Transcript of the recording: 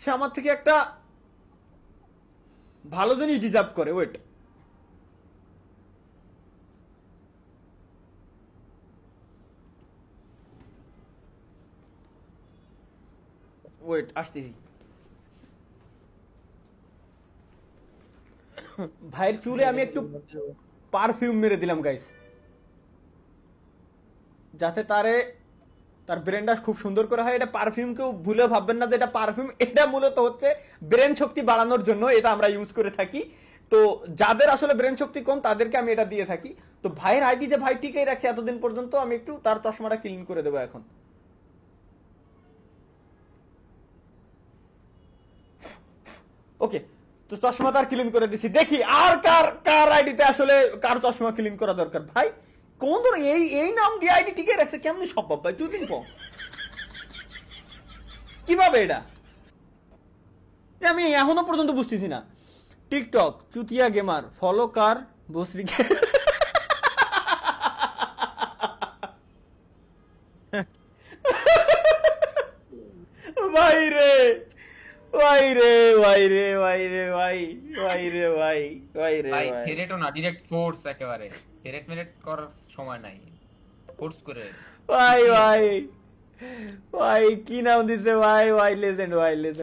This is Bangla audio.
সে আমার থেকে একটা ভালো জিনিস ডিজার্ভ করে। ওয়েট, ওয়েট আসতেছি। ভাইয়ের চুলে আমি একটু পারফিউম মেরে দিলাম গাইস, যাতে তার ব্রেনটা খুব সুন্দর করে হয়। এটা পারফিউম কেউ ভুলে ভাববেন না যে এটা পারফিউম, এটা মূলত হচ্ছে ব্রেন শক্তি বাড়ানোর জন্য এটা আমরা ইউজ করে থাকি। তো যাদের আসলে ব্রেন শক্তি কম তাদেরকে আমি এটা দিয়ে থাকি। তো ভাইয়ের আইডি যে ভাই টিকেই রাখছে এতদিন পর্যন্ত, আমি একটু তার চশমাটা ক্লিন করে দেবো এখন। ওকে, তো চশমা তার ক্লিন করে দিছি। দেখি আর কার কার আইডিতে আসলে কার চশমা ক্লিন করা দরকার। ভাই কোন ধর এই এই নাম দিয়ে আইডি টিকে রাখছে কেমনি সম্ভব ভাই? চুদিন কম কিভাবে এটা আমি এখনো পর্যন্ত বুঝতেছি না। টিকটক চুতিয়া গেমার ফলো কার বসরিকে। ভাই রে ভাই রে ভাই রে ভাই রে ভাই ভাই রে ভাই ভাই রে ভাই ভাই ফেরেটও না, ডিরেক্ট ফোর্স, একেবারে ফেরেট মেরেট করার সময় নাই, ফোর্স করে। ভাই ভাই ভাই কি নাম দিছে ভাই? ভাই লেজেন্ড, ভাই লেজেন্ড।